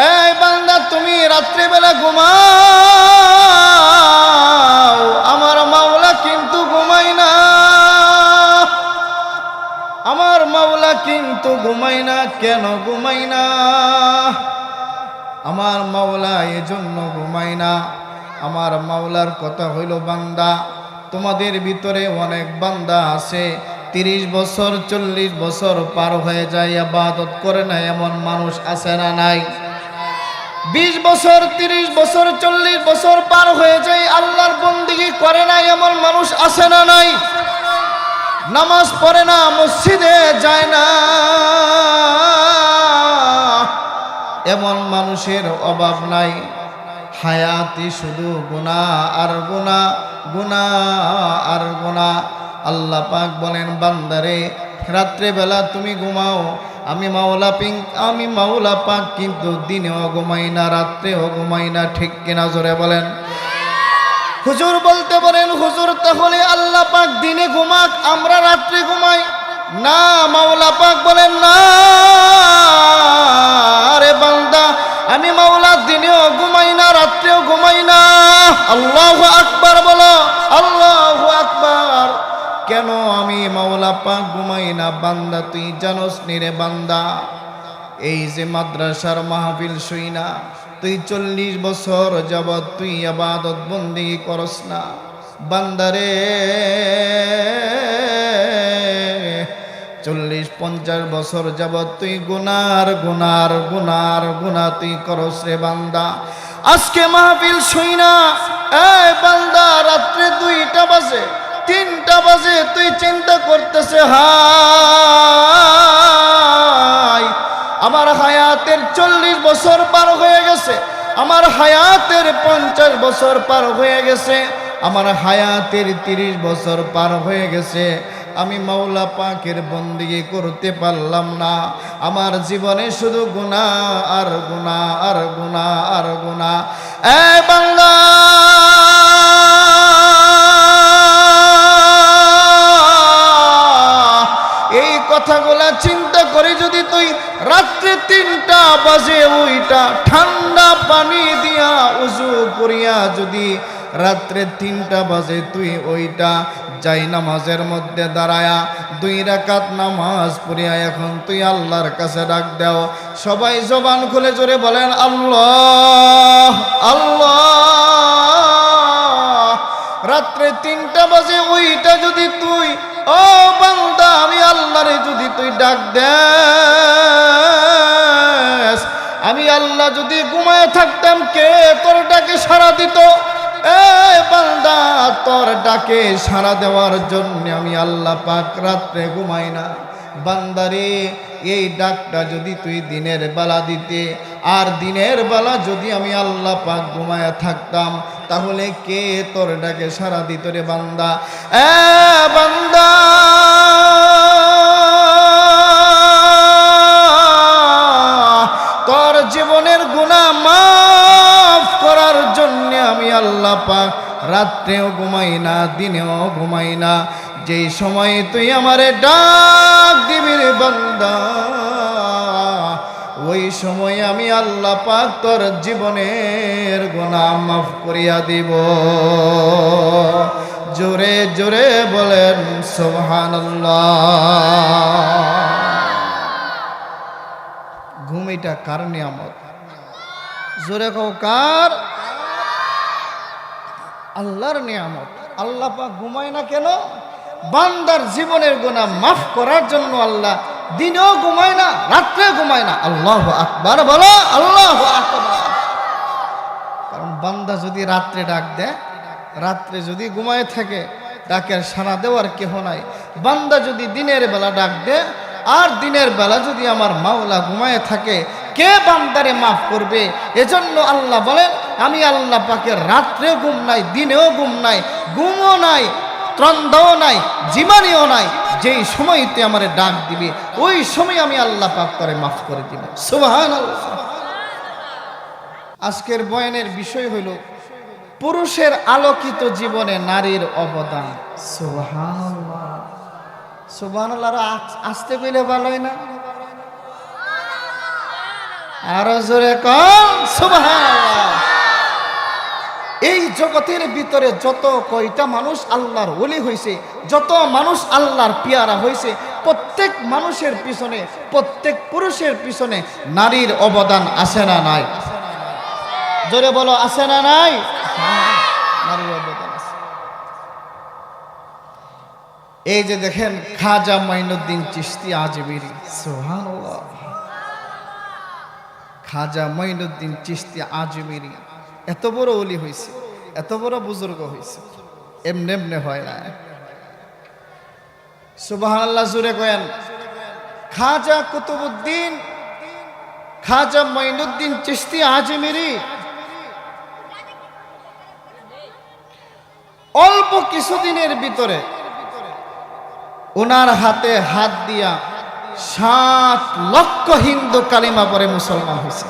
এই বান্দা তুমি রাত্রিবেলা ঘুমাও, আমার মাওলা কিন্তু ঘুমায় না। আমার মাওলা কিন্তু ঘুমায় না। কেন ঘুমায় না? আমার মাওলা এজন্য ঘুমায় না। আমার মাওলার কথা হইল, বান্দা তোমাদের ভিতরে অনেক বান্দা আছে 30 বছর 40 বছর পার হয়ে যায় ইবাদত করে না, এমন মানুষ আছে না নাই? 20 বছর 30 বছর 40 বছর পার হয়ে যায় আল্লাহর বন্দেগী করে না, এমন মানুষ আছে না নাই? নামাজ পড়ে না, মসজিদে যায় না, এমন মানুষের অভাব নাই। হায়াতি শুধু গুনাহ আর গুনাহ, গুনাহ আর গুনাহ। আল্লাহ পাক বলেন, বান্দারে রাত্রেবেলা তুমি ঘুমাও, আমি মাওলা পাক কিন্তু দিনেও ঘুমাই না, রাত্রেও ঘুমাই না। ঠিক কিনা জোরে বলেন? হুজুর বলতে পারেন, হুজুর তাহলে আল্লাহ পাক দিনে ঘুমাক, আমরা রাত্রে ঘুমাই না? মাওলা পাক বলেন, না আরে বান্দা, আমি মাওলা দিনেও ঘুমাই না, রাত্রেও ঘুমাই না। আল্লাহু আকবার বলো, আল্লাহু আকবার। কেন আমি মাওলা পাক ঘুমাই না? বান্দা তুই জানোস নি রে বান্দা, এই যে মাদ্রাসার মাহফিল শুইনা তুই 40 বছর যাবৎ তুই ইবাদত বন্দেগী করস না। বান্দারে 40-50 বছর যাবৎ তুই গুনার গুনা তুই করস রে বান্দা। আজকে মাহফিল শুইনা এই বান্দা রাত্রে 2টা বাজে 3টা বাজে তুই চিন্তা করতেছে, হায় আমার হায়াতের 40 বছর পার হয়ে গেছে, আমার হায়াতের 50 বছর পার হয়ে গেছে, আমার হায়াতের 30 বছর পার হয়ে গেছে, আমি মাওলা পাকের বন্দেগী করতে পারলাম না। আমার জীবনে শুধু গুনাহ আর গুনাহ আর গুনাহ আর গুনাহ। এ বান্দা এই কথাগুলা চিন্তা করে যদি তুই রাত্রে 3টা বাজে ওইটা ঠান্ডা পানি দিয়া উযু করিয়া যদি রাত্রে 3টা বাজে তুই ওইটা যাই নামাজের মধ্যে দাঁড়ায়া 2 রাকাত নামাজ পড়িয়া এখন তুই আল্লাহর কাছে ডাক দাও, সবাই জবান খুলে জোরে বলেন আল্লাহ আল্লাহ। রাত্রে 3টা বাজে ওইটা যদি তুই, ও বান্দা আমি আল্লাহরে যদি তুই ডাক দেস, আমি আল্লাহ যদি ঘুমায় থাকতাম কে তোর ডাকে সাড়া দিত? এই বান্দা তোর ডাকে সাড়া দেওয়ার জন্য আমি আল্লাহ পাক রাত্রে ঘুমাই না। বান্দারে এই ডাকটা যদি তুই দিনের বেলা দিতে, আর দিনের বেলা যদি আমি আল্লাহ পাক ঘুমায় থাকতাম, তাহলে কে তোর ডাকে সাড়া দিত রে বান্দা? এ বান্দা তোর জীবনের গুনাহ মাফ করার জন্য আমি আল্লাহ পাক রাত্রেও ঘুমাই না, দিনেও ঘুমাই না। যেই সময় তুই আমারে ডাক দিবি রে বান্দা, ওই সময় আমি আল্লাহ পাক তোর জীবনের গুনাহ মাফ করিয়া দিব। জোরে জোরে বলেন সুবহানাল্লাহ। ঘুম এটা কার নিয়ামত? জোরে কও কার? আল্লাহর নিয়ামত। আল্লাহ পাক ঘুমায় না কেন? বান্দার জীবনের গুনাহ মাফ করার জন্য আল্লাহ দিনেও ঘুমায় না, রাত্রে ঘুমায় না। আল্লাহু আকবার বলো, আল্লাহু আকবার। কারণ বান্দা যদি রাত্রে ডাক দেয়, রাত্রে যদি ঘুমায় থাকে, ডাকের সাড়া দেওয়ার কেহ নাই। বান্দা যদি দিনের বেলা ডাক দেয়, আর দিনের বেলা যদি আমার মাওলা ঘুমায় থাকে, কে বান্দারে মাফ করবে? এজন্য আল্লাহ বলেন, আমি আল্লাহ পাকের রাত্রেও ঘুম নাই, দিনেও ঘুম নাই, ঘুমও নাই, ত্রন্দাও নাই, জীবনীও নাই। যেই সময় তুই আমারে ডাক দিবি, ওই সময় আমি আল্লাহ পাক করে মাফ করে দিব। সুবহানাল্লাহ। আজকের বয়ানের বিষয় হইল পুরুষের আলোকিত জীবনে নারীর অবদান। সুবহানাল্লাহ, সুবহানাল্লাহ। আসতে কইলে ভালো হয় না? আরো জোরে কন সুবহানাল্লাহ। এই জগতের ভিতরে যত কয়টা মানুষ আল্লাহর ওলি হয়েছে, যত মানুষ আল্লাহর পিয়ারা হয়েছে, প্রত্যেক মানুষের পিছনে, প্রত্যেক পুরুষের পিছনে নারীর অবদান আছে না নাই? জোরে বলো, আছে না নাই? নারীর অবদান আছে। এই যে দেখেন খাজা মাইনুদ্দিন চিশতি আজমিরি, সুবহানাল্লাহ। খাজা মাইনুদ্দিন চিশতি আজমিরি এত বড় ওলি হয়েছে, এত বড় বুজুর্গ হয়েছে, এমনি এমনি হয় না। সুবহানাল্লাহ জুড়ে কয়েন। খাজা কুতুবউদ্দিন খাজা মাইনুদ্দিন চিশতি আজমিরি অল্প কিছুদিনের ভিতরে ওনার হাতে হাত দিয়া 7 লক্ষ হিন্দু কালিমা পড়ে মুসলমান হয়েছে।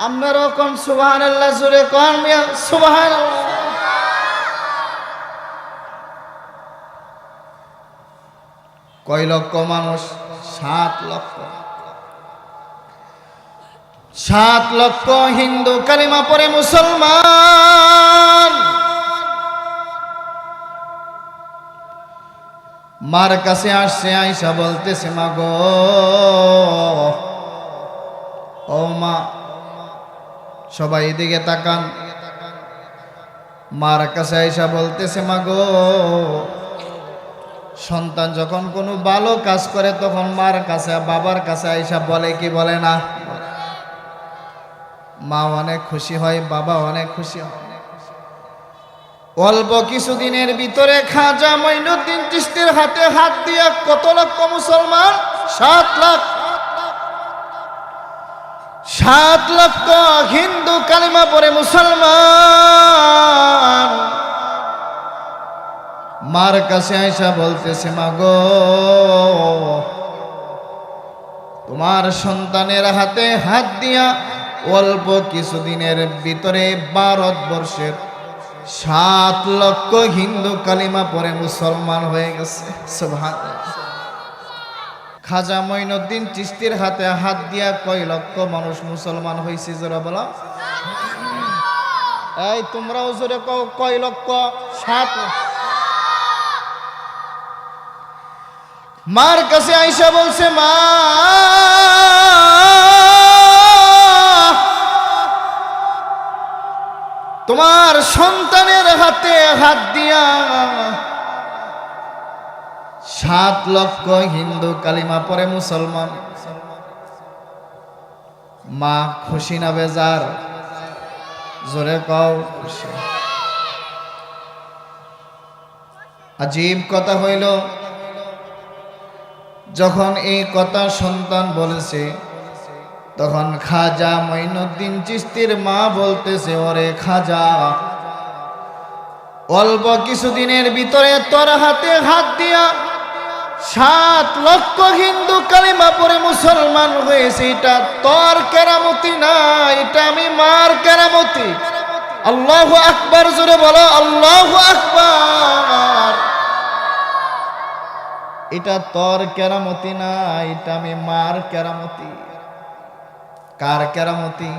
আপনারাও কোন সুবহানাল্লাহ জোরে কোন মিয়া সুবহানাল্লাহ। কয় লক্ষ মানুষ? 7 লক্ষ। 7 লক্ষ হিন্দু কালিমা পড়ে মুসলমান। মার কাছে আসছে, আয়েশা বলতেছে, মা গো, ও মা, সবাই এদিকে তাকান। মার কাছে আয়েশা বলতেছে, মা গো, সন্তান যখন কোনো ভালো কাজ করে তখন মার কাছে, বাবার কাছে আয়েশা বলে কি বলে না? মা অনেক খুশি হয়, বাবা অনেক খুশি হয়। অল্প কিছুদিনের ভিতরে খাজা মাইনুদ্দিন চিশতির হাতে হাত দিয়ে কত লক্ষ মুসলমান? 7 লাখ। 7 লক্ষ হিন্দু কালিমা পড়ে মুসলমান। মার কাছে আয়েশা বলতেছে, মা গো, তোমার সন্তানের হাতে হাত দিয়া অল্প কিছুদিনের ভিতরে ভারতবর্ষের 7 লক্ষ হিন্দু কালিমা পড়ে মুসলমান হয়ে গেছে। সুবহানাল্লাহ। খাজা মাইনুদ্দিন চিশতির হাতে হাত দিয়া কয় লক্ষ মানুষ মুসলমান হয়েছে? জোরে বলো। এই তোমরাও জোরে কও, কয় লক্ষ? 7 লক্ষ। মার কাছে আয়েশা বলছে, মা, তোমার সন্তানের হাতে হাত দিয়া 7 লক্ষ হিন্দু কালিমা পড়ে মুসলমান। মা খুশি না বেজার? জোরে কও। খুশি। আজীব কথা হইল, যখন এই কথা সন্তান বলেছে তখন খাজা মাইনুদ্দিন চিশতির মা বলতেছে, ওরে খাজা, অল্প কিছুদিনের ভিতরে তোর হাতে হাত দিয়া 7 লক্ষ হিন্দু কালিমা পড়ে মুসলমান হয়েছে। এটা তোর কেরামতি না, এটা আমি মার কেরামতি। আল্লাহু আকবার জোরে বলো, আল্লাহু আকবার। এটা তোর কেরামতি না, এটা আমি মার কেরামতি। কার কেরামতি?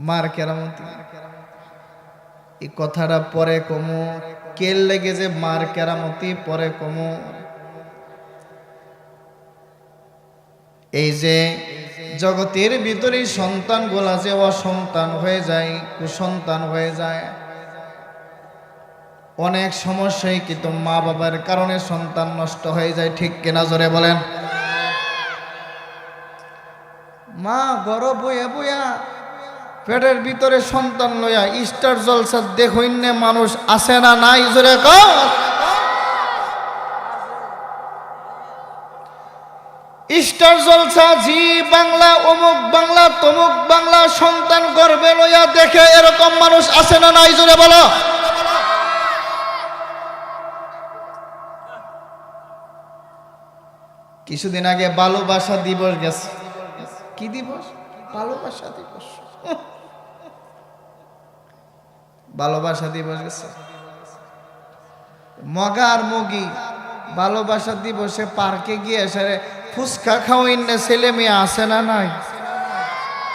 মার কেরামতি। এই কথাটা পরে কমু, কেল লেগে যে মার কেরামতি পরে কমু। এই যে জগতের ভিতরে সন্তান গোলা যে অসন্তান হয়ে যায়, কুসন্তান হয়ে যায়, অনেক সমস্যায় কিন্তু মা বাবার কারণে সন্তান নষ্ট হয়ে যায়। ঠিক কিনা জোরে বলেন। মা গর্ব বইয়া বইয়া পেটের ভিতরে সন্তান লইয়া স্টার জলসা দেখইনে মানুষ আছে না নাই? জোরে কও। স্টার জলসা, জি বাংলা, অমুক বাংলা, তমুক বাংলা সন্তান গর্বে লইয়া দেখে এরকম মানুষ আছে না নাই? জোরে বলো। কিছুদিন আগে ভালোবাসা দিবস গেছে। কি দিবস? ভালোবাসা দিবস। ভালোবাসা দিবস গেছে। মগা আর মগি ভালোবাসা দিবসে পার্কে গিয়ে এসে ফুচকা খাওয়াইন না, ছেলে মেয়ে আসে না নাই?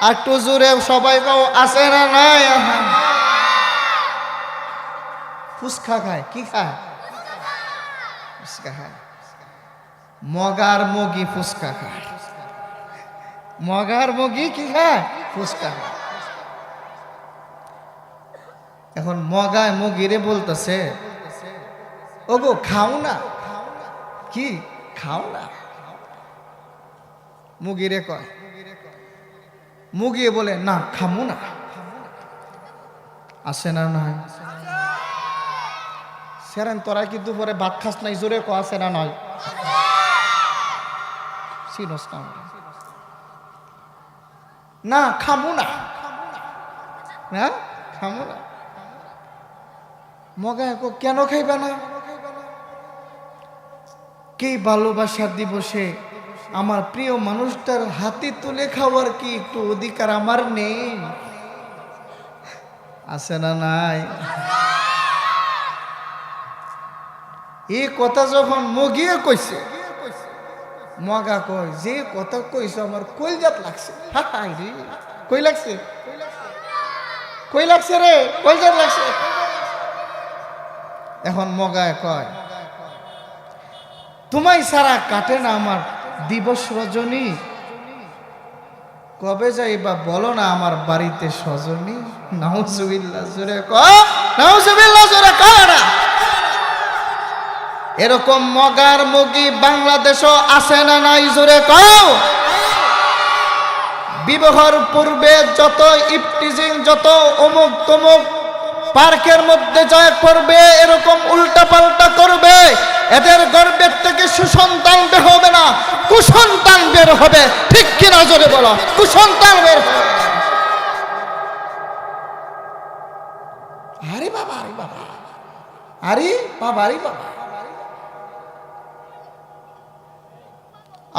আর একটু জোরে সবাই পাও, আসে না নাই? ফুচকা খায়, কি খায়? ফুচকা খায়। মগার মগি ফুচকা খায়। মগার মগি কি খায়? ফুচকা খায়। এখন মগায় মগিরে বলতেছে, ওগো খাও না। কি খাও না? মুগিরে কয়, মুগিয়ে বলে না খামু না। আসে না নয়? সেরেন তোরা কি দুপুরে ভাত খাস নাই? জোরে কো আসে না নয়? না খামু না, না খামু না। মগা কেন খাইবা না? কে ভালোবাসা দিবসে আমার প্রিয় মানুষটার হাতে তুলে খাওয়ার কি একটু অধিকার আমার নেই? আছে না নাই? এই কথা যখন মগিয়ে কইছে, মগা কয় যে কথা কইছো আমার কইজাত লাগছে। হাই রে, কই লাগছে? কই লাগছে রে? কইজাত লাগছে। এখন মগায় কয়, তোমায় সারা কাটে না আমার দিবস রজনী, কবে যাইবা বলো না আমার বাড়িতে সজনী? নাউজুবিল্লাহ, জোরে কও, নাউজুবিল্লাহ, জোরে কও না। এরকম মগার মগি বাংলাদেশও আছে না নাই? জোরে কও। বিবাহর পূর্বে যত ইফটিজিং, যত অমুক তমুক পার্কের মধ্যে যায় করবে, এরকম উল্টা পাল্টা করবে, এদের গর্ভের থেকে সুসন্তান বের হবে না, কুসন্তান বের হবে। ঠিক কিনা জোরে বলো, কুসন্তান বের হবে। আরে বাবা, আরে বাবা, আরে বাবা, আরে বাবা।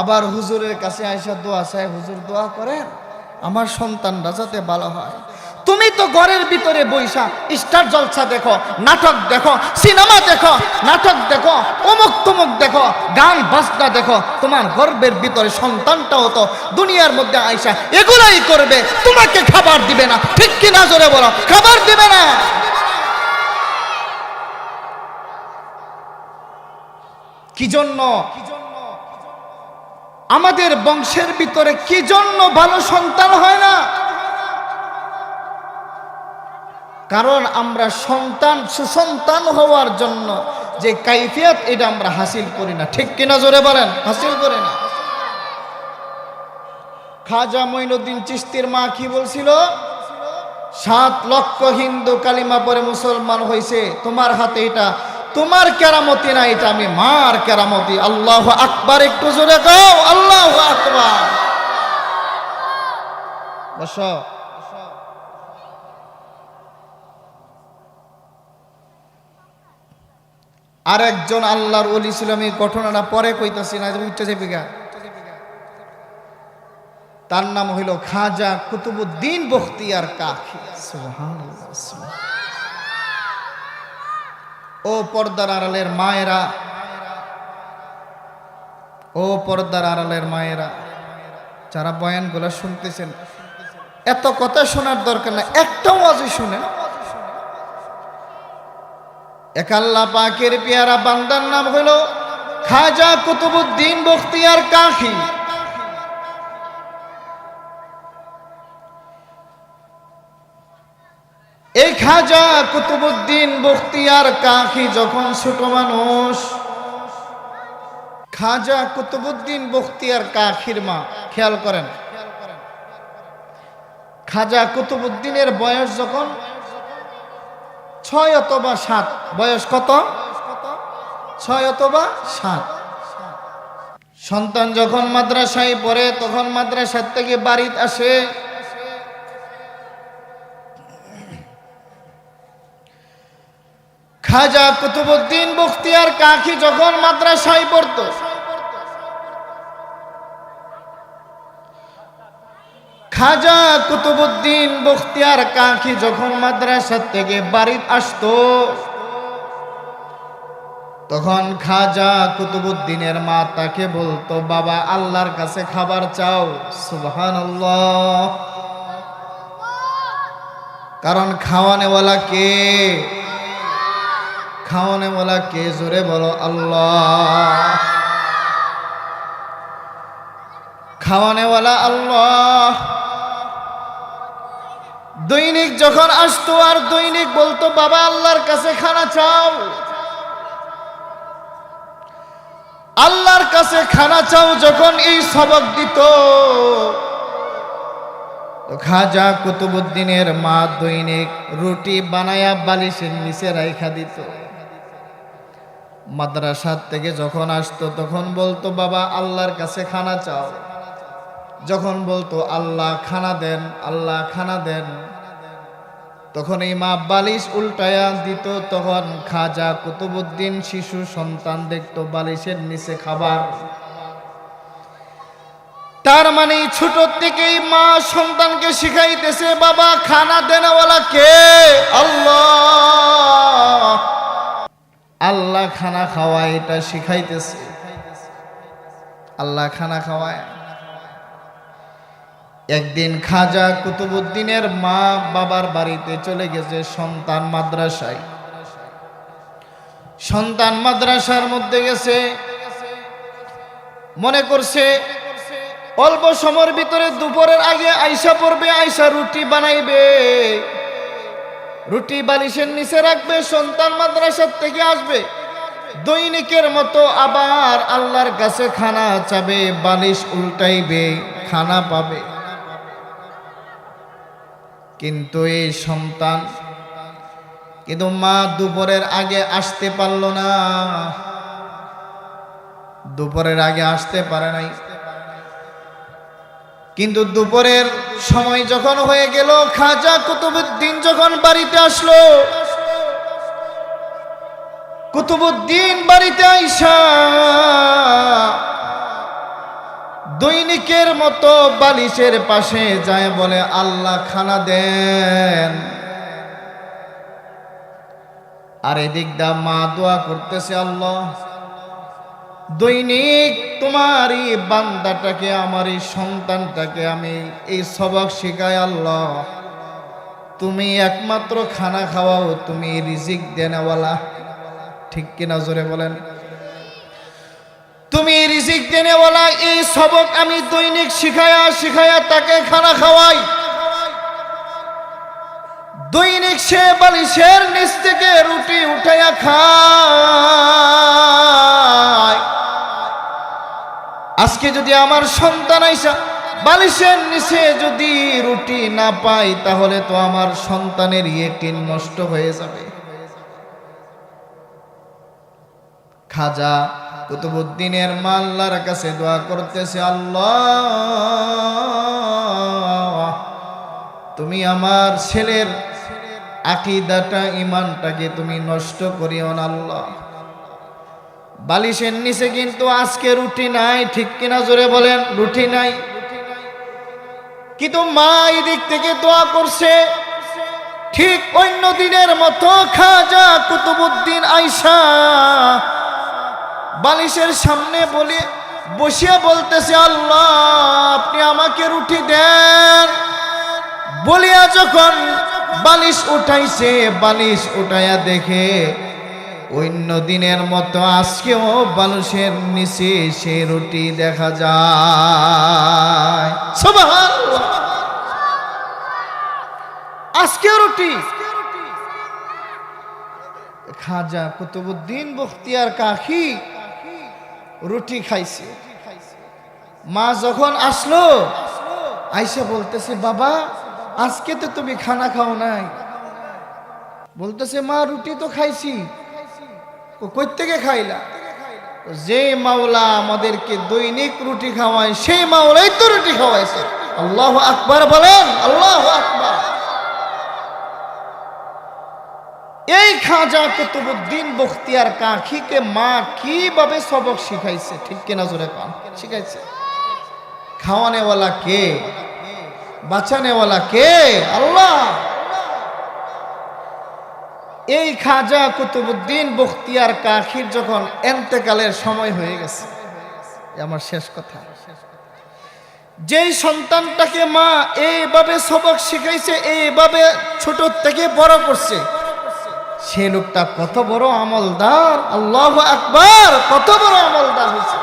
আবার হুজুরের কাছে আইসা দোয়া চায়, হুজুর দোয়া করেন আমার সন্তানরা যাতে ভালো হয়। তুমি তো ঘরের ভিতরে বইসা স্টার জলসা দেখো, নাটক দেখো, সিনেমা দেখো, নাটক দেখো, অমুক তমুক দেখো, গান বাজনা দেখো, তোমার গর্বের ভিতরে সন্তানটাও তো দুনিয়ার মধ্যে আইসা এগুলাই করবে, তোমাকে খাবার দিবে না। ঠিক কিনা জোরে বলো, খাবার দিবে না। কি জন্য আমাদের বংশের ভিতরে কি জন্য ভালো সন্তান হয় না? কারণ আমরা সন্তান, সুসন্তান হওয়ার জন্য যে কাইফিয়ত, এটা আমরা হাসিল করি না। ঠিক কিনা জোরে বলেন, হাসিল করি না। খাজা মঈনুদ্দিন চিশতির মা কি বলছিল? 7 লক্ষ হিন্দু কালিমা পড়ে মুসলমান হয়েছে, তোমার হাতে এটা তোমার কেরামতি না, এটা আমি মার কেরামতি। আল্লাহু আকবার, একটু জোরে কও, আল্লাহু আকবার। বসো। আর একজন আল্লাহর ওলি ছিল, আমি ঘটনাটা পরে কইতাছি না, উঠতে যাবি গা। তার নাম হইল খাজা কুতুবউদ্দিন বখতিয়ার কাকি। সুবহানাল্লাহ। ও পর্দার আড়ালের মায়েরা, ও পর্দার আড়ালের মায়েরা, যারা বয়ানগুলো শুনতেছেন, এত কথা শোনার দরকার না, একটা ওয়াজই শুনেন। এক আল্লাহ পাকের পেয়ারা বান্দার নাম হলো খাজা কুতুবউদ্দিন বখতিয়ার কাকি। এই খাজা কুতুবউদ্দিন বখতিয়ার কাকি যখন ছোট মানুষ, খাজা কুতুবউদ্দিন বখতিয়ার কাকির মা, খেয়াল করেন, খাজা কুতুবউদ্দিনের বয়স যখন 6 অথবা 7, বয়স কত? 6 অথবা 7। সন্তান যখন মাদ্রাসায় পড়ে, তখন মাদ্রাসা থেকে বাড়িতে আসে। খাজা কুতুবউদ্দিন বখতিয়ার কাকি যখন মাদ্রাসায় পড়তো, খাজা কুতুবউদ্দিন বখতিয়ার কাকি যখন মাদ্রাসা থেকে বাড়িতে আসতো, তখন খাজা কুতুবুদ্দিনের মা তাকে বলতো, বাবা আল্লাহর কাছে খাবার চাও। সুবহানাল্লাহ। কারণ খাওয়ানেওয়ালা কে? খাওয়ানেওয়ালা কে? জোরে বলো আল্লাহ। খাওয়ানেওয়ালা আল্লাহ। দৈনিক যখন আসতো আর দৈনিক বলতো, বাবা আল্লাহর কাছে খানা চাও, আল্লাহর কাছে খানা চাও। যখন এই সবক দিত, খাজা কুতুবুদ্দিনের মা দৈনিক রুটি বানায়া বালিশের নিচে রাইখা দিত। মাদ্রাসা থেকে যখন আসতো তখন বলতো, বাবা আল্লাহর কাছে খানা চাও। যখন বলতো আল্লাহ খানা দেন, আল্লাহ খানা দেন, তখন এই মা বালিশ উল্টায়া দিত। তখন খাজা কুতুবুদ্দিন শিশু সন্তান দেখতো বালিশের নিচে খাবার। তার মানে ছোট থেকেই মা সন্তানকে শিখাইতেছে, বাবা খানা দেনাওয়ালা কে? আল্লাহ। আল্লাহ খানা খাওয়ায়, এটা শিখাইতেছে। আল্লাহ খানা খাওয়ায়। একদিন খাজা কুতুবুদ্দিনের মা বাবার বাড়িতে চলে গেছে, সন্তান মাদ্রাসায়। সন্তান মাদ্রাসার মধ্যে গেছে, মনে করছে অল্প সময়ের ভিতরে দুপুরের আগে আইসা পড়বে, আইসা রুটি বানাইবে, রুটি বালিশের নিচে রাখবে, সন্তান মাদ্রাসার থেকে আসবে, দৈনিকের মতো আবার আল্লাহর কাছে খানা চাবে, বালিশ উল্টাইবে, খানা পাবে। কিন্তু এই সন্তান, কিন্তু মা দুপুরের আগে আসতে পারল না, দুপুরের আগে আসতে পারে নাই। কিন্তু দুপুরের সময় যখন হয়ে গেল, খাজা কুতুবুদ্দিন যখন বাড়িতে আসলো, কুতুবুদ্দিন বাড়িতে আইসা দৈনিকের মতো বালিশের পাশে যায়, বলে আল্লাহ খানা দেন। আর এদিক দা মা দোয়া করতেছে, আল্লাহ দৈনিক তোমার এই বান্দাটাকে, আমার এই সন্তানটাকে আমি এই সবক শিখাই, আল্লাহ তুমি একমাত্র খানা খাওয়াও, তুমি রিজিক দেনেওয়ালা। ঠিক কিনা জোরে বলেন? তুমি রিজিক দেনেওয়ালা। এই সবক আমি দৈনিক শিখায়া শিখায়া তাকে খানা খাওয়াই। দৈনিক সে বালিশের নিচ থেকে রুটি উঠাইয়া খায়। আজকে যদি আমার সন্তান আইসা বালিশের নিচে যদি রুটি না পাই, তাহলে তো আমার সন্তানের ইয়েকিন নষ্ট হয়ে যাবে। খাজা কুতুবুদ্দিনের মা আল্লাহর কাছে দোয়া করতেছে, আল্লাহ তুমি আমার ছেলের আকীদাটা, ঈমানটাকে তুমি নষ্ট করিও না আল্লাহ। বালিশের নিচে কিন্তু আজকে রুটি নাই, ঠিক কিনা জোরে বলেন? রুটি নাই। কিন্তু মা এই দিক থেকে দোয়া করছে। ঠিক অন্য দিনের মতো খাজা কুতুবুদ্দিন আইসা বালিশের সামনে বলে বসিয়া বলতেছে, আল্লাহ আপনি আমাকে রুটি দেন। বলিয়া যখন বালিশ উঠাইছে, বালিশ উঠাইয়া দেখে অন্য দিনের মতো আজকেও বালিশের নিচে সে রুটি দেখা যায়। সুবহানাল্লাহ। আজকেও রুটি। খাজা কুতুবুদ্দিন বখতিয়ার কাকি রুটি খাইছে। মা যখন আসলো, আইসা বলতেছে, বাবা আজকে তো তুমি খানা খাও নাই। বলতেছে, মা রুটি তো খাইছি। কই থেকে খাইলা? যে মাওলা আমাদেরকে দৈনিক রুটি খাওয়ায়, সেই মাওলাই তো রুটি খাওয়াইছে। আল্লাহু আকবার বলেন, আল্লাহু আকবার। এই খাজা কুতুবুদ্দিন বখতিয়ার কাকিকে মা কিভাবে সবক শিখাইছে, ঠিক কিনা জোরে কান? শিখাইছে। খাওয়ানেওয়ালা কে? বাঁচানেওয়ালা কে? আল্লাহ। এই খাজা কুতুবউদ্দিন বখতিয়ার কাকির যখন এন্তেকালের সময় হয়ে গেছে, আমার শেষ কথা, যেই সন্তানটাকে মা এইভাবে সবক শিখাইছে, এইভাবে ছোট থেকে বড় করছে, সে লোকটা কত বড় আমলদার, আল্লাহু আকবার, কত বড় আমলদার হয়েছে।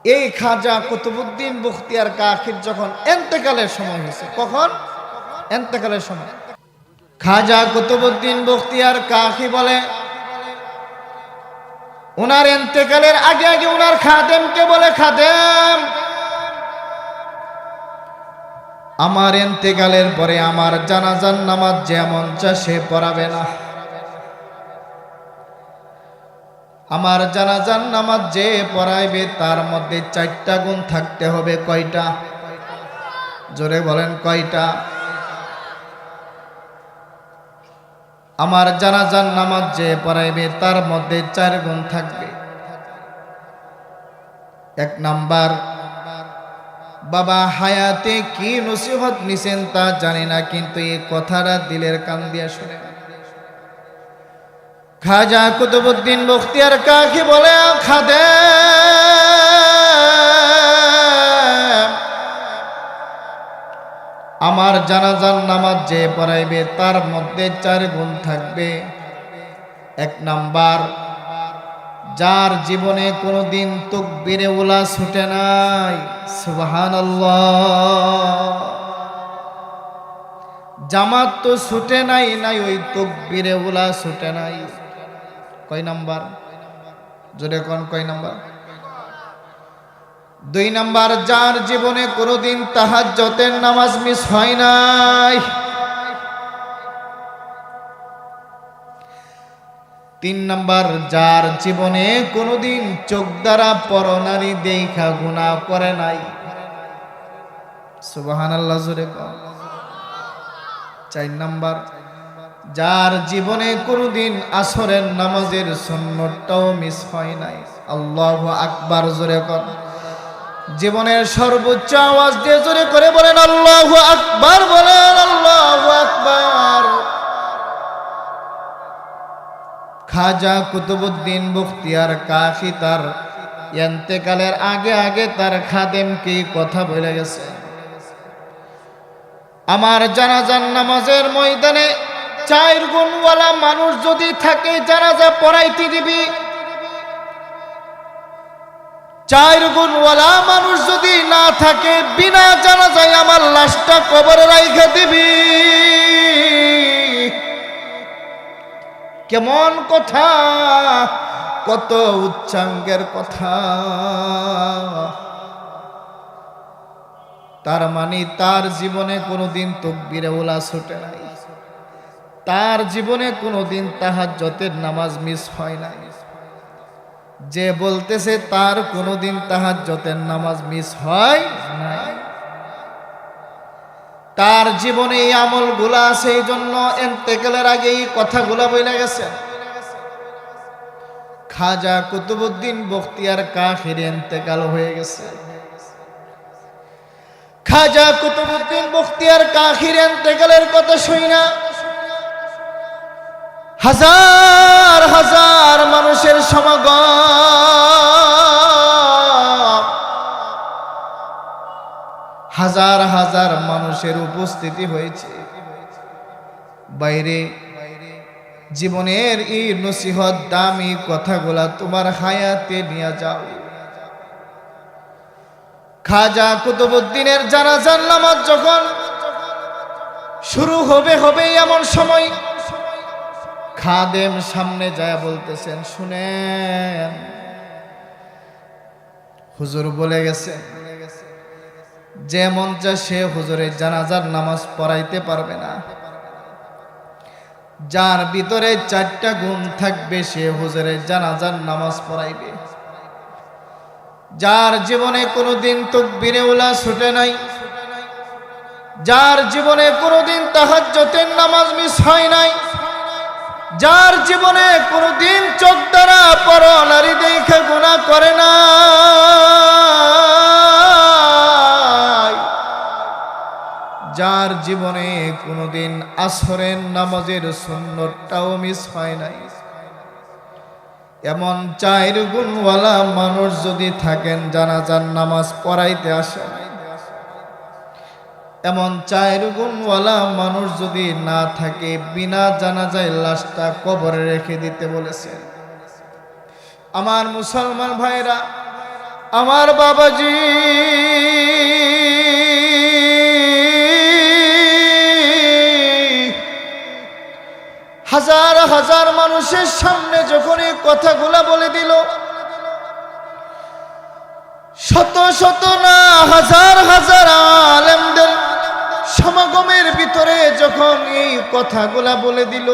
এই খাজা কুতুবউদ্দিন বখতিয়ার কাকির যখন এন্তেকালের সময় হয়েছে, কখন? এন্তেকালের সময়। খাজা কুতুবউদ্দিন বখতিয়ার কাকি বলে, ওনার এন্তেকালের আগে আগে ওনার খাদেমকে বলে, খাদেম, আমার এন্তেকালের পরে আমার জানাজার নামাজ যেমন চা সে পড়াবে না, আমার জানাজার নামাজ যে পড়াইবে তার মধ্যে 4টা গুণ থাকতে হবে। কয়টা? জোরে বলেন, কয়টা? আমার জানাজার নামাজ যে পড়াইবে তার মধ্যে 4 গুণ থাকবে। 1 নাম্বার, বাবা হায়াতে কি নসিহত নিছেন তা জানি না, কিন্তু এই কথাটা দিলের কান দিয়ে শুনে। খাজা কুতুবউদ্দিন বখতিয়ার কাকি বলে, খাদেম, আমার জানাজার নামাজ যে পড়াইবে তার মধ্যে 4 গুণ থাকবে। 1 নাম্বার, যার জীবনে কোনোদিন তাকবীরে উলা ছুটে নাই, সুবহানাল্লাহ, জামাত তো ছুটে নাই, ওই তাকবীরে উলা ছুটে নাই। কয় নাম্বার? জোরে কোন, কয় নাম্বার? 2 নাম্বার, যার জীবনে কোনোদিন তাহাজ্জুদের নামাজ মিস হয় নাই। 3 নাম্বার, যার জীবনে কোনোদিন চোখ দ্বারা পরনারী দেখা গুনাহ করে নাই, সুবহানাল্লাহ, জোরে কোন। 4 নাম্বার, যার জীবনে কোনোদিন আসরের নামাজের সুন্নতটাও মিস হয় নাই, আল্লাহু আকবার, জোরে কোন। জীবনের সর্বোচ্চ আওয়াজ দিয়ে জোরে করে বলেন আল্লাহু আকবার, বলেন আল্লাহু আকবার। খাজা কুতুবউদ্দিন বখতিয়ার কাকি তার ইন্তেকালের আগে আগে তার খাদেমকে কথা বলে গেছে, আমার জানাজার নামাজের ময়দানে 4 গুণওয়ালা মানুষ যদি থাকে জানাজা পড়াইতে দিবি, 4 গুণওয়ালা মানুষ যদি না থাকে বিনা জানাজায় আমার লাশটা কবরে রাইখা দিবি। কেমন কথা, কত উচ্চাঙ্গের কথা। তার মানে তার জীবনে কোনোদিন তাকবীরে উলা ছুটে নাই, তার জীবনে কোনোদিন তাহাজ্জুদের নামাজ মিস হয় নাই। যে বলতেছে তার কোনোদিন তাহাজ্জুদের নামাজ মিস হয় নাই, তার জীবনে এই আমলগুলা আছে, এই জন্য ইন্তেকালের আগে এই কথাগুলা বলে গেছে। খাজা কুতুবউদ্দিন বখতিয়ার কাকির ইন্তেকাল হয়ে গেছে। খাজা কুতুবউদ্দিন বখতিয়ার কাকির ইন্তেকালের কথা শুনা হাজার হাজার মানুষের সমাগম, হাজার হাজার মানুষের উপস্থিতি হয়েছে। বাইরে জীবনের এই নসিহত দামি কথাগুলা তোমার হায়াতে নিয়ে যাও। খাজা কুতুবউদ্দিনের জানাজার নামাজ যখন শুরু হবে এমন সময় খাদেম সামনে যায় বলতেছেন, শুনেন, হুজুর বলে গেছে যে মন চায় সে হুজুরের জানাজার নামাজ পড়াইতে পারবে না, যার ভিতরে 4টা গুণ থাকবে সে হুজুরের জানাজার নামাজ পড়াইবে। যার জীবনে কোনোদিন তাকবীরে উলা ছুটে নাই, যার জীবনে কোনোদিন তাহাজ্জুদের নামাজ মিস হয় নাই, যার জীবনে কোনোদিন চোখ দ্বারা পরনারী দেখে গুনাহ করে না, যার জীবনে কোনোদিন আসরের নামাজের সুন্নতটাও মিস হয় নাই। এমন 4 গুণওয়ালা মানুষ যদি থাকেন জানাজার নামাজ পড়াইতে আসেন, এমন 4 গুণওয়ালা মানুষ যদি না থাকে বিনা জানাজায় লাশটা কবরে রেখে দিতে বলেছেন। আমার মুসলমান ভাইরা, আমার বাবাজি, হাজার হাজার মানুষের সামনে যখন এই কথাগুলা বলে দিল, শত শত না হাজার হাজার আলেমদের সমাগমের ভিতরে যখন এই কথাগুলা বলে দিল,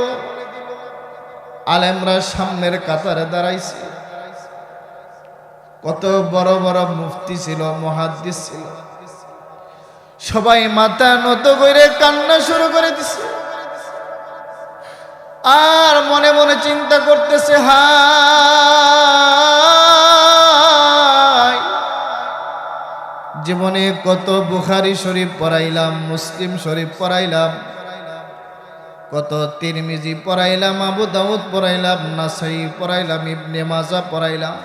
আলেমরা সামনের কাতারে দাঁড়াইছে। কত বড় বড় মুফতি ছিল, মুহাদ্দিস ছিল, সবাই মাথা নত করে কান্না শুরু করে দিছে। আর মনে মনে চিন্তা করতেছে, হায়, জীবনে কত বুখারী শরীফ পড়াইলাম, মুসলিম শরীফ পড়াইলাম, কত তিরমিজি পড়াইলাম, আবু দাউদ পড়াইলাম, নাসাই পড়াইলাম, ইবনে মাজাহ পড়াইলাম,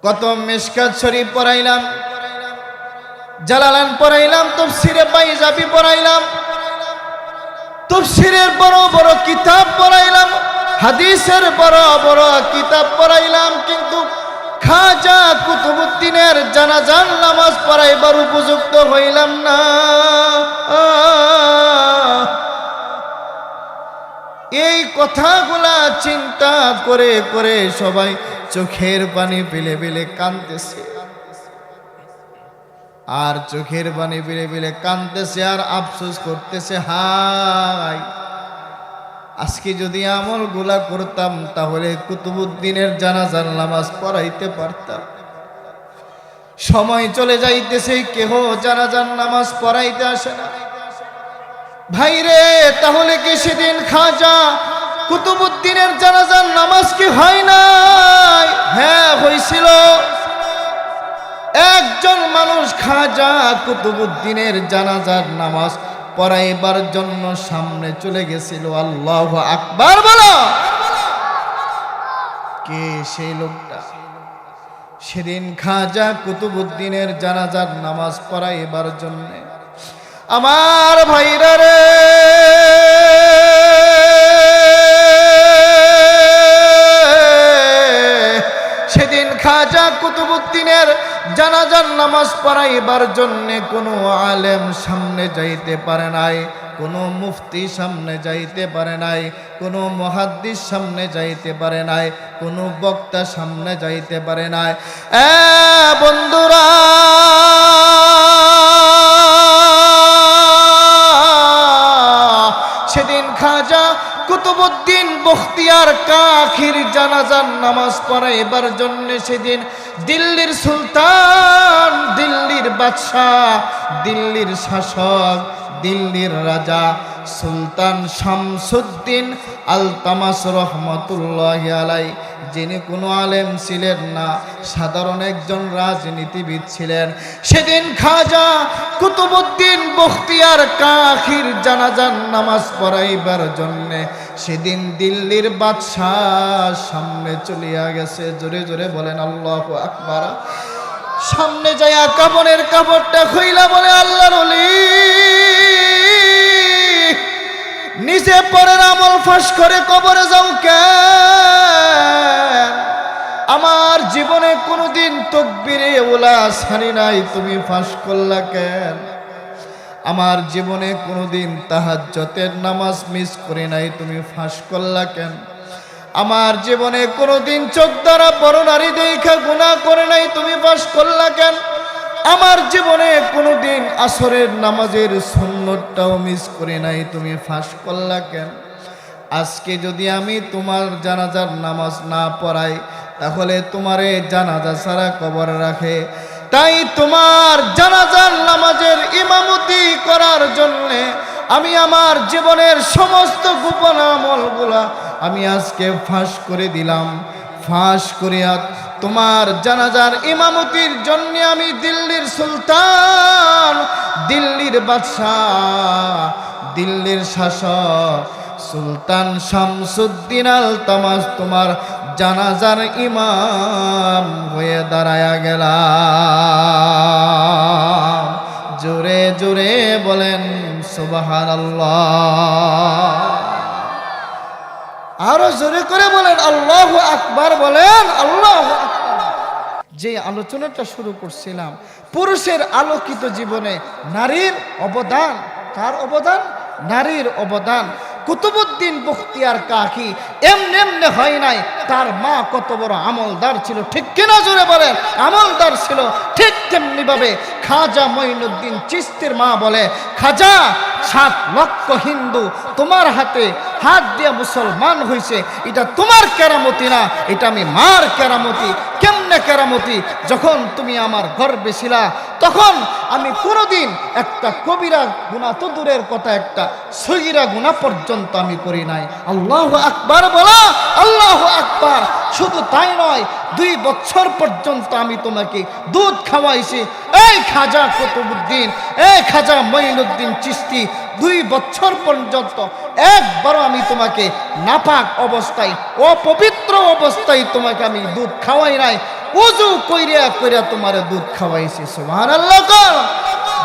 কত মিশকাত শরীফ পড়াইলাম, জালালাইন পড়াইলাম, তাফসীরে বাইজাবি পড়াইলাম, তাফসীরের বড় বড় কিতাব পড়াইলাম, হাদিসের বড় বড় কিতাব পড়াইলাম, কিন্তু খাজা কুতুবউদ্দিনের জানাজার নামাজ পড়াইবার উপযুক্ত হইলাম না। এই কথাগুলা চিন্তা করে করে সবাই চোখের পানি ফেলে ফেলে কাঁদতেছে, আর চোখের পানি ফেলে ফেলে কাঁদতেছে, আর আফসোস করতেছে, হায়, আজকে যদি আমলগুলা করতাম তাহলে কুতুবউদ্দিনের জানাজার নামাজ পড়াইতে পারতাম। সময় চলে যাইতেছে, কেহ জানাজার নামাজ পড়াইতে আসে না। ভাইরে, তাহলে কি সেদিন খাজা কুতুবউদ্দিনের জানাজার নামাজ কি হয় নাই? হ্যাঁ, হয়েছিল। একজন মানুষ খাজা কুতুবউদ্দিনের জানাজার নামাজ পড়াইবার জন্য সামনে চলে গেছিল। আল্লাহু আকবার বলো। কে সেই লোকটা? সেদিন খাজা কুতুবউদ্দিনের জানাজার নামাজ পড়াইবার জন্য আমার ভাইরা রে, সেদিন খাজা কুতুবউদ্দিনের জানাজার নামাজ পড়াইবার জন্য কোনো আলেম সামনে যাইতে পারে নাই, কোনো মুফতি সামনে যাইতে পারে নাই, কোনো মুহাদ্দিস সামনে যাইতে পারে নাই, কোনো বক্তা সামনে যাইতে পারে নাই। বন্ধুরা, সেদিন খাজা কুতুবউদ্দিন বখতিয়ার কাকির জানাজার নামাজ পড়াইবার জন্য সেদিন দিল্লির সুলতান, দিল্লির বাদশাহ, দিল্লির শাসক, দিল্লির রাজা সুলতান শামসুদ্দিন আলতামাস রহমতুল্লাহি আলাইহি, যিনি কোনো আলেম ছিলেন না, সাধারণ একজন রাজনীতিবিদ ছিলেন, সেদিন খাজা কুতুবউদ্দিন বখতিয়ার কাকির জানাজার নামাজ পড়াইবার জন্য সেদিন দিল্লির বাদশাহ সামনে চলিয়া গেছে। জোরে জোরে বলেন আল্লাহু আকবার। সামনে যাইয়া কাপড়ের কাপড়টা খুইলা বলে, আল্লাহর ওলি, নিজে পরের আমল ফাঁস করে কবরে যাও কেন? আমার জীবনে কোনোদিন তাকবীরে উলা ছাড়ি নাই, তুমি ফাঁস করলা কেন? আমার জীবনে কোনোদিন তাহাজ্জুদের নামাজ মিস করি নাই, তুমি ফাঁস করলা কেন? আমার জীবনে কোনোদিন চোখ দ্বারা বড় নারী দেখা গুনাহ করে নাই, তুমি ফাঁস করলা কেন? আমার জীবনে কোনোদিন আসরের নামাজের সুন্নতটাও মিস করি নাই, তুমি ফাঁস করলা কেন? আজকে যদি আমি তোমার জানাজার নামাজ না পড়াই, তাহলে তোমারে জানাজা ছাড়া কবর রাখে। তাই তোমার জানাজার নামাজের ইমামতি করার জন্য আমি আমার জীবনের সমস্ত গোপন আমলগুলা আমি আজকে ফাঁস করে দিলাম। ফাঁস করিয়া তোমার জানাজার ইমামতির জন্য আমি দিল্লির সুলতান, দিল্লির বাদশাহ, দিল্লির শাসক সুলতান শামসুদ্দিন আলতামাস তোমার জানাজার ইমাম হয়ে দাঁড়ায়া গেলাম। জোরে জোরে বলেন সুবহানাল্লাহ। আরো জোরে করে বলেন আল্লাহু আকবার, বলেন আল্লাহু আকবার। যে আলোচনাটা শুরু করছিলাম, পুরুষের আলোকিত জীবনে নারীর অবদান। কার অবদান? নারীর অবদান। কুতুবউদ্দিন বখতিয়ার কাকি এমনি এমনি হয় নাই, তার মা কত বড় আমলদার ছিল, ঠিক কিনা জোরে বলেন? আমলদার ছিল। ঠিক তেমনি ভাবে খাজা মঈনুদ্দিন চিশতির মা বলে, খাজা 7 লক্ষ হিন্দু তোমার হাতে হাত দিয়ে মুসলমান হয়েছে, এটা তোমার কেরামতি না, এটা আমি মার কেরামতি। কেমনে কেরামতি? যখন তুমি আমার গর্ভে ছিলা তখন আমি কোনোদিন একটা কবিরা গুনাহ তো দূরের কথা, একটা সগীরা গুনাহ পর্যন্ত আমি করি নাই। আল্লাহু আকবার বলো, আল্লাহু আকবার। শুধু তাই নয়, 2 বছর পর্যন্ত আমি তোমাকে দুধ খাওয়াইছি। এই খাজা কুতুবউদ্দিন, এই খাজা মঈনুদ্দিন চিশতি, 2 বছর পর্যন্ত একবারও আমি তোমাকে নাপাক অবস্থায়, অপবিত্র অবস্থায় তোমাকে আমি দুধ খাওয়াই নাই। ওযু কইরা কইরা তোমারে দুধ খাওয়াইছি। সুবহানাল্লাহ।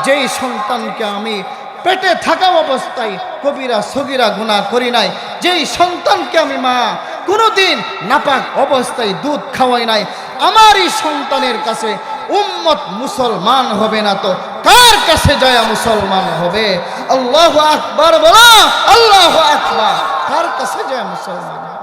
যেই সন্তানকে আমি পেটে থাকা অবস্থায় কবিরা সগীরা গুনাহ করি নাই, যেই সন্তানকে আমি মা কোনোদিন নাপাক অবস্থায় দুধ খাওয়াই নাই, আমারই সন্তানের কাছে উম্মত মুসলমান হবে না তো কার কাছে যায় মুসলমান হবে? আল্লাহু আকবার বলো, আল্লাহু আকবার। কার কাছে যায় মুসলমান হবে?